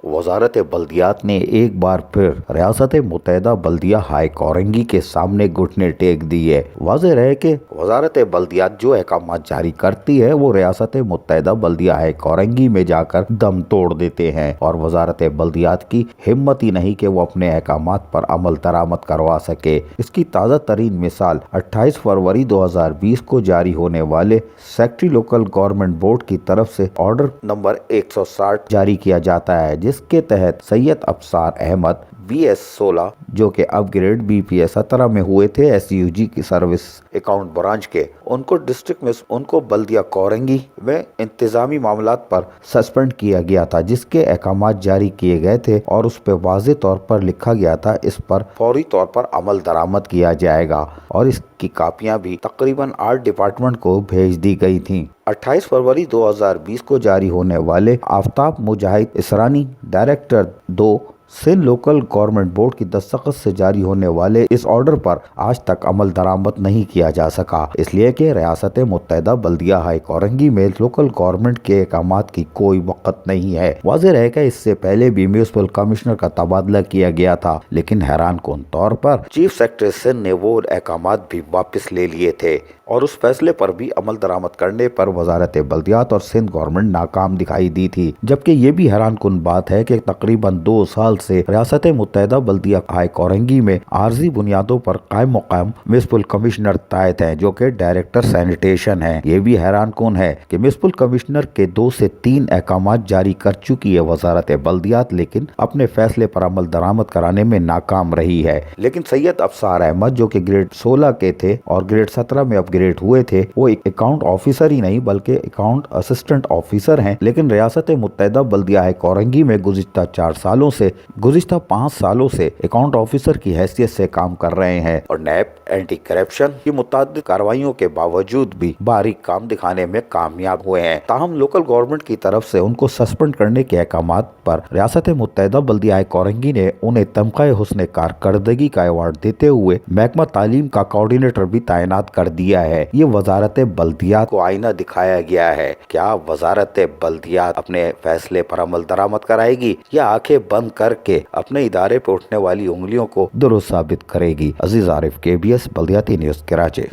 वजारत बल्दियात ने एक बार फिर रियासत मुत्तहिदा बल्दिया हाई कोरंगी के सामने घुटने टेक दिए। वाज़ेह रहे कि वजारत बल्दियात जो अहकाम जारी करती है वो रियासत मुत्तहिदा बल्दिया हाई कोरंगी में जाकर दम तोड़ देते हैं और वजारत बल्दियात की हिम्मत ही नहीं कि वो अपने अहकाम पर अमल दरामद करवा सके। इसकी ताज़ा तरीन मिसाल 28 फरवरी 2020 को जारी होने वाले सेक्रेटरी लोकल गवर्नमेंट बोर्ड की तरफ से ऑर्डर नंबर 160 जारी किया जाता है, जिसके तहत सैयद अफसार अहमद BS-16 जो कि अपग्रेड BPS 17 में हुए थे SUG की सर्विस अकाउंट ब्रांच के, उनको डिस्ट्रिक्ट में उनको बल्दिया कोरंगी में इंतजामी मामलात पर सस्पेंड किया गया था, जिसके अहकाम जारी किए गए थे और उस पर वाज़ेह तौर पर लिखा गया था इस पर फौरी तौर पर अमल दरामद किया जाएगा और इसकी कापियां भी तकरीबन 8 डिपार्टमेंट को भेज दी गई थी। 28 फरवरी 2020 को जारी होने वाले Aftab Mujahid Israni director 2 Sindh local government board की दस्तखत से जारी होने वाले इस ऑर्डर पर आज तक अमल दरामद नहीं किया जा सका, इसलिए कि रियासत मुत्तहिदा बल्दिया हाई कोरंगी में लोकल गवर्नमेंट के अहकाम की कोई वक़्त नहीं है। वाज़ेह रहे कि इससे पहले भी म्यूनिसिपल कमिश्नर का तबादला किया गया था, लेकिन हैरान कुन तौर पर चीफ सेक्रेटरी सिंध ने वो अहकाम भी वापस ले लिए थे और उस फैसले पर भी अमल दरामद करने पर वजारत बल्दियात और सिंध गवर्नमेंट नाकाम दिखाई दी थी। जबकि ये भी हैरान कुन बात है कि तकरीबन 2 साल से रियासत मुत्तहिदा बल्दिया हाई कोरंगी में आर्जी बुनियादों पर कायम मुकाम म्युनिसिपल कमिश्नर तैनात हैं, जो कि डायरेक्टर सैनिटेशन है। ये भी हैरान कुन है कि म्युनिसिपल कमिश्नर के 2 से 3 अहकाम जारी कर चुकी है वजारत बल्दियात, लेकिन अपने फैसले पर अमल दरामद कराने में नाकाम रही है। लेकिन सैयद अफसार अहमद जो कि ग्रेड 16 के थे और ग्रेड 17 में अपग्रेड हुए थे, वो एक अकाउंट ऑफिसर ही नहीं बल्कि अकाउंट असिस्टेंट ऑफिसर हैं, लेकिन रियासत मुत्तहिदा बल्दिया हाई कोरंगी में गुज़िश्ता 5 सालों से अकाउंट ऑफिसर की हैसियत से काम कर रहे हैं और नैब एंटी करप्शन की मुतअद्दिद कार्रवाइयों के बावजूद भी बारीक काम दिखाने में कामयाब हुए हैं। ताहम लोकल गवर्नमेंट की तरफ से उनको सस्पेंड करने के अहकाम पर रियासत मुत्तहिदा बल्दिया हाई कोरंगी ने उन्हें तमग़ा हुस्न कारकर्दगी का अवार्ड देते हुए महकमा तालीम का कोऑर्डिनेटर भी तैनात कर दिया है। ये वजारत बल्दियात को आईना दिखाया गया है। क्या वजारत बल्दियात अपने फैसले पर अमल दरामद कराएगी या आंखें बंद करके अपने इदारे पर उठने वाली उंगलियों को दुरुस्त साबित करेगी? अजीज आरिफ, KBS बल्दियाती न्यूज़, कराची।